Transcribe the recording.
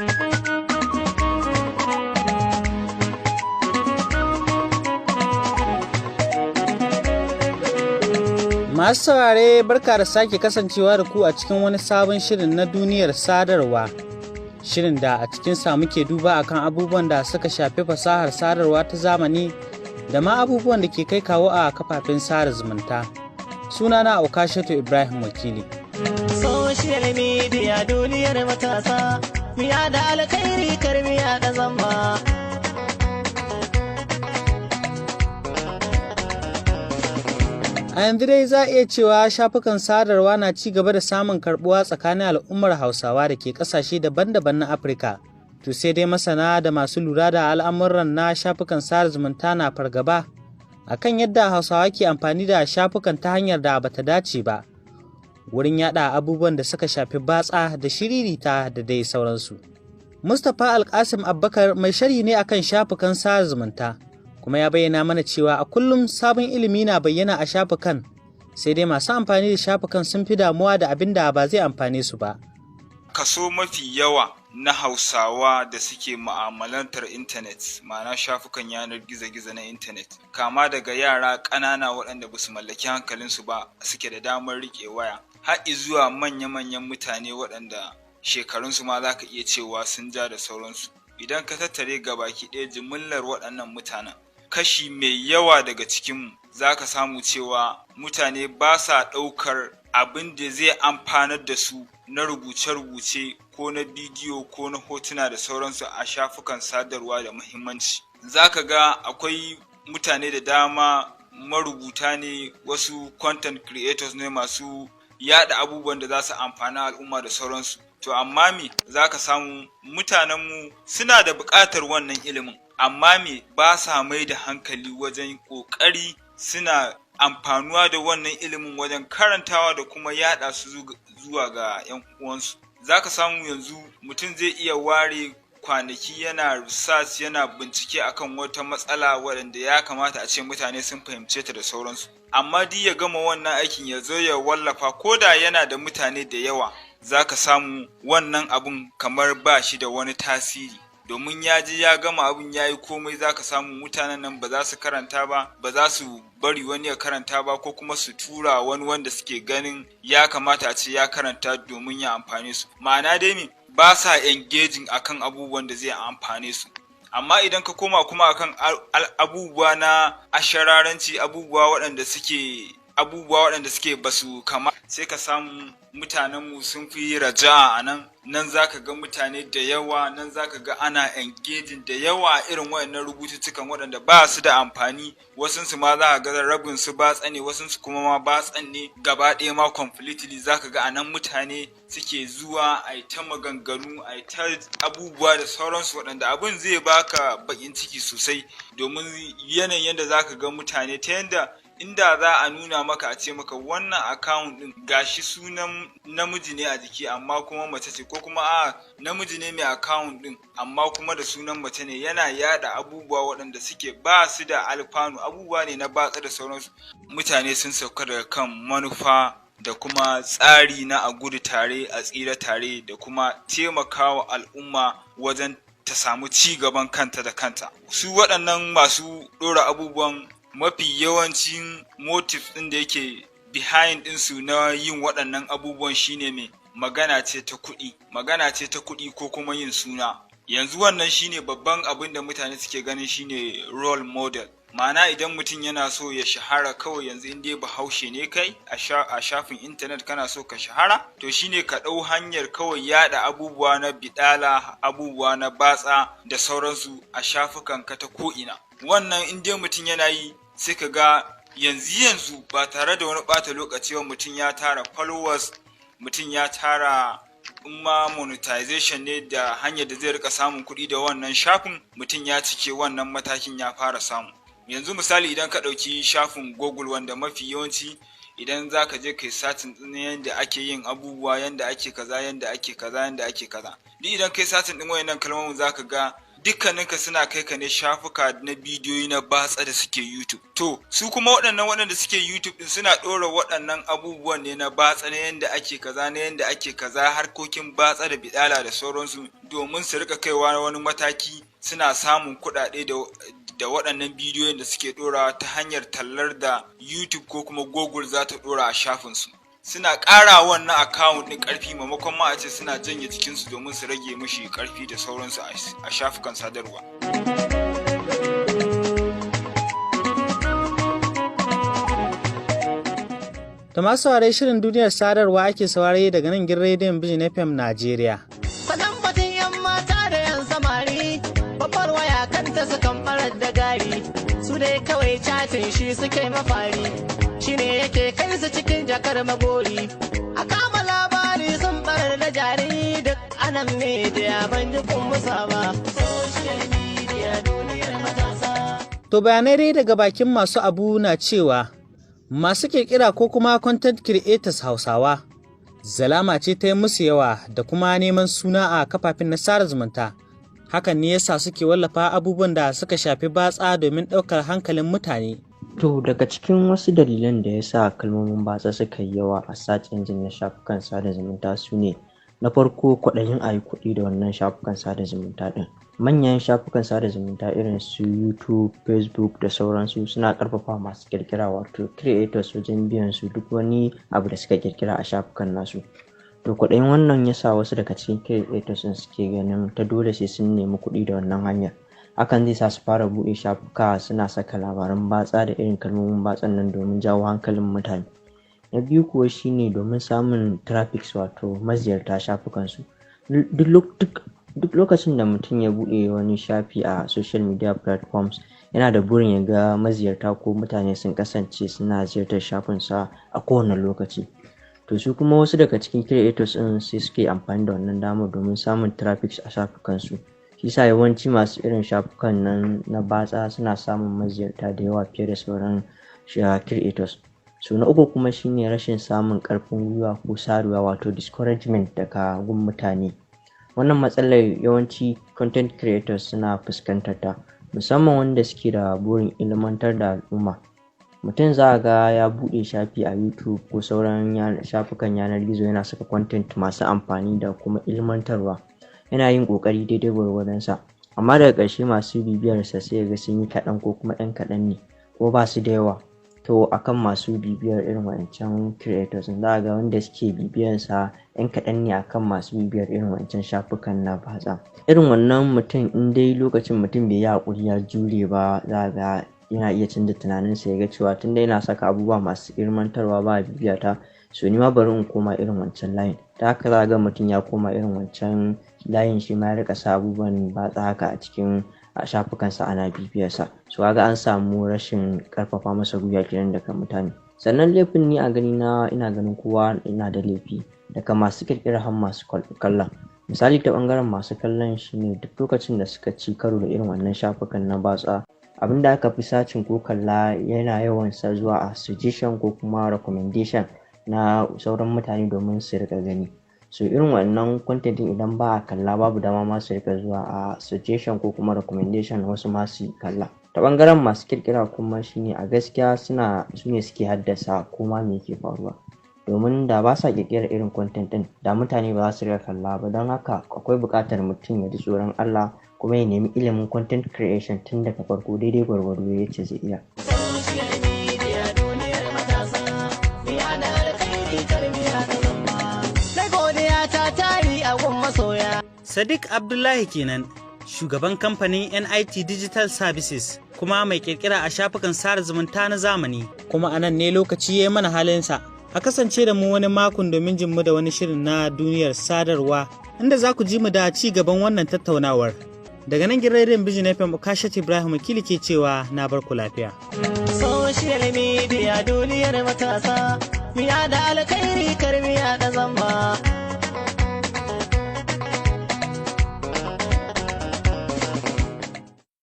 Masu saurare barka da sake kasancewa da ku a cikin wani sabon shirin na duniyar sadarwa. Shirin da a cikinsa muke duba akan abubuwan da suka shafi fasahar sadarwa ta zamani da ma abubuwan da ke kai kawo a kafafen sada zumunta. Sunana Aukashatu Ibrahim Wakili. Social media duniyar matasa, miya da alkhairi karmiya da zamba. A yanzu dai za a iya cewa shafukan sadarwa na ci gaba da samun karbuwa tsakanin al'ummar Hausawa da ke ƙasashe daban-daban na Afirka. To sai dai masana da masu lura da al'amuran na shafukan sada zumunta na fargaba akan yadda Hausawa ke amfani da shafukan ta hanyar da bata dace ba, wurin yada abubuwan da suka shafi batsa da shiririta da dai sauransu. Mustapha Alkasim Abubakar mai sharhi ne akan shafukan sada zumunta, kuma ya bayyana mana cewa a kullum sabon ilimi na bayyana a shafukan, sai dai masu amfani da shafukan sun fi damuwa da abin da ba zai amfane su ba. Kaso mafi yawa na Hausawa da suke mu'amalantar intanet, ma'ana shafukan yanar gizo-gizo na intanet, kama daga yara ƙanana waɗanda ba su mallaki hankalinsu ba suke da damar riƙe waya, har zuwa manya-manyan mutane waɗanda shekarunsu ma za ka iya cewa sun ja da sauransu. Idan ka tattare gabaki ɗaya jimillar waɗannan mutanen, kashi mai yawa daga cikinmu za ka samu cewa mutane ba sa ɗaukar abin da zai amfanar da su na rubuce-rubuce ko na bidiyo ko na hotuna da sauransu a shafukan sadarwa da muhimmanci. Za ka ga akwai mutane da dama marubuta ne, wasu content creators ne masu yada abubuwan da za su amfani al'umma da sauransu. To amma me za ka samu mutanenmu suna da buƙatar wannan ilimin, amma me ba sa mai da hankali wajen ƙoƙari suna amfanuwa da wannan ilimin wajen karantawa da kuma yaɗa su zuwa ga 'yan uwansu. Za ka samu yanzu mutum zai iya ware kwanaki yana research, yana bincike akan wata matsala waɗanda ya kamata a ce mutane sun fahimce ta da sauransu. Amma duk ya gama wannan aikin ya zo ya wallafa, ko da yana da mutane da yawa, za ka samu wannan abun kamar ba shi da wani tasiri. Domin ya je ya gama abin ya yi komai, za ka samu mutanen nan ba za su karanta ba, ba za su bari wani ya karanta ba, ko kuma su tura wani wanda suke ganin ya kamata a ce ya karanta domin ya amfane su. Ma'ana dai me, ba sa engaging akan abubuwan da zai amfane su. Amma idan ka koma kuma akan abubuwa na ashararanci, abubuwa waɗanda suke basu kama, sai ka samu mutanenmu sun fi raja'a a nan za ka ga mutane da yawa, nan za ka ga ana engaging da yawa irin waɗannan rubututtukan waɗanda ba su da amfani. Wasunsu ma za ka ga rabin su batsa ne, wasunsu kuma ma batsan ne gaba ɗaya ma completely. Za ka ga a nan mutane suke zuwa a ta maganganu, a ta abubuwa da sauransu waɗanda abin zai baka baƙin ciki sosai, domin yanayin yadda za ka ga mutane ta yanda inda za a nuna maka a ce maka wannan account din gashi sunan namiji ne a jiki amma kuma mace ce, ko kuma namiji ne mai account din amma kuma da sunan mace ne, yana yada abubuwa waɗanda suke ba su da alfanu, abubuwa ne na batsa da sauransu. Mutane sun sauka daga kan manufa da kuma tsari na a gudu tare a tsira tare da kuma taimakawa al'umma wajen ta samu ci gaban kanta da kanta. Su waɗannan masu ɗora abubuwan, mafi yawancin motive ɗin da yake behind ɗinsu na yin waɗannan abubuwan shine mai magana ce ta kuɗi ko kuma yin suna. Yanzu wannan shine babban abin da mutane suke ganin shine role model. Ma'ana idan mutum yana so ya shahara, kawai yanzu in dai bahaushe ne kai a shafin intanet kana so ka shahara, to shine ka ɗau hanyar kawai yada abubuwa na bidala, abubuwa na batsa da sauransu a shafukan ka ta ko'ina. Wannan in dai mutum yana yi, sai ka ga yanzu ba tare da wani ɓata lokaci ba mutum ya tara followers, mutum ya tara ma monetization ne da hanyar da zai rika samun kuɗi da wannan shafin, mutum ya cike wannan matakin ya fara samu. Yanzu misali idan ka ɗauki shafin Google, wanda mafi yawanci idan za ka je kai satin ɗin yadda ake yin abubuwa, yadda ake kaza, duk idan kai satin ɗin wayannan kalmomin za ka ga dukkaninka suna kai ka ne shafuka na bidiyoyi na batsa da suke YouTube. To su kuma waɗanda suke YouTube din suna ɗora waɗannan abubuwan ne na batsa na yanda ake kaza harkokin batsa da bidala da sauransu, domin su rika kaiwa wani mataki suna samun kuɗaɗe da waɗannan bidiyoyin da suke ɗorawa ta hanyar tallar da YouTube ko kuma Google za ta ɗora a shafinsu. Suna ƙara wannan account ɗin ƙarfi maimakon ma a ce suna janye jikinsu domin su rage mishi ƙarfi da sauransu a shafukan sadarwa. Da masu saurare shirin duniyar sadarwa ake saurare daga nan gidan rediyon Vision FM Najeriya. Sanan batun yan mata da yan samari, babbar waya kanta sukan farar da gari, su dai kawai chatin shi suke mafari, shi ne yake kai su cikin jakar magori, a kama labari sun barar da jari duk anan media ban ji kun musa ba. Social media duniyar matasa. To bayanai dai daga bakin masu abu na cewa masu kirkira ko kuma content creators Hausawa zalama ce ta yi musu yawa da kuma neman suna a kafafen na sada zumunta. Hakan ne yasa suke wallafa abubuwan da suka shafi batsa domin ɗaukar hankalin mutane. To daga cikin wasu dalilan da ya sa kalmomin batsa suka yi yawa a search engine na shafukan sada zumunta su ne: na farko, kwaɗayin a yi kuɗi da wannan shafukan sada zumunta ɗin. Manyan shafukan sada zumunta irin su YouTube, Facebook da sauransu suna ƙarfafa masu ƙirƙira wato creators wajen biyan su duk wani abu da suka ƙirƙira a shafukan nasu. To kwaɗayin wannan ya sa wasu daga cikin creators suke ganin ta dole sai sun nemi kuɗi da wannan hanyar. Hakan zai sa su fara buɗe shafuka suna saka labaran batsa da irin kalmomin batsan nan domin jawo hankalin mutane. Na biyu kuwa shine domin samun traffic wato maziyarta shafukansu. Duk lokacin da mutum ya buɗe wani shafi a social media platforms yana da burin ya ga maziyarta ko mutane sun kasance suna ziyartar shafinsa a kowane lokaci. To su kuma wasu daga cikin creators ɗin sai suke amfani da wannan damar domin samun traffic a shafukansu. Shi sa yawanci masu irin shafukan nan na batsa suna samun maziyarta da yawa fiye da sauran creators. So na uku kuma shine rashin samun ƙarfin gwiwa ko saduwa wato discouragement daga gun mutane. Wannan matsalar yawanci content creators suna fuskantar ta, musamman wanda suke da burin ilmantar da al'umma. Mutum za a ga ya buɗe shafi a YouTube ko sauran shafukan yanar gizo yana saka content masu amfani da kuma ilmantarwa. Yana yin ƙoƙari daidai gwargwadonsa, amma daga ƙarshe masu bibiyarsa sai ga sun yi kaɗan ko kuma ɗan kaɗan ne ko ba su da yawa. To akan masu bibiyar irin wancan creators za a ga wanda suke bibiyarsa ɗan kaɗan ne akan masu bibiyar irin wancan shafukan na batsa. Irin wannan mutum in dai lokacin mutum bai yi haƙuri ya jure ba, za a ga yana iya canza tunaninsa ya ga cewa tunda yana saka abubuwa masu ilmantarwa ba a bibiyata, so ni ma bari in koma irin wancan layin. Ta haka za a ga mutum ya koma irin wancan layin shi ma ya rika sa abubuwan batsa haka a cikin shafukansa ana bibiyarsa. So ga an samu rashin karfafa masa gwiwa kenan daga mutane. Sannan laifin ni a gani na ina ganin kowa ina da laifi daga masu kirkira har masu kallon. Misali ta bangaren masu kallon shine duk lokacin da suka ci karo da irin wannan shafukan na batsa, abin da aka fi sacin ko kalla yana yawan sa zuwa a suggestion ko kuma recommendation na sauran mutane domin su rika gani. So irin wannan content idan ba a kalla babu dama ma su rika zuwa a suggestion ko kuma recommendation wasu ma su kalla. Ta bangaren masu kirkira kuma shine a gaskiya su ne suke haddasa kuma me ke faruwa, domin da ba sa kirkira irin content din da mutane ba za su rika kalla ba. Don haka akwai buƙatar mutum ya ji tsoron Allah kuma ya nemi ilimin content creation tun daga farko daidai gwargwado yace zai iya. Sadiq Abdullahi kenan, shugaban kamfanin NIT Digital Services kuma mai kirkira a shafukan sada zumunta na zamani. Kuma anan ne lokaci ya yi mana halinsa. A kasance da mu wani makon domin jin mu da wani shirin na duniyar sadarwa, inda za ku ji mu da ci gaban wannan tattaunawar. Daga nan gidan rediyon Vision FM Kashat Ibrahim Wakili ke cewa na bar ku lafiya. Social media duniyar matasa, miya da alkhairi kar miya da zamba.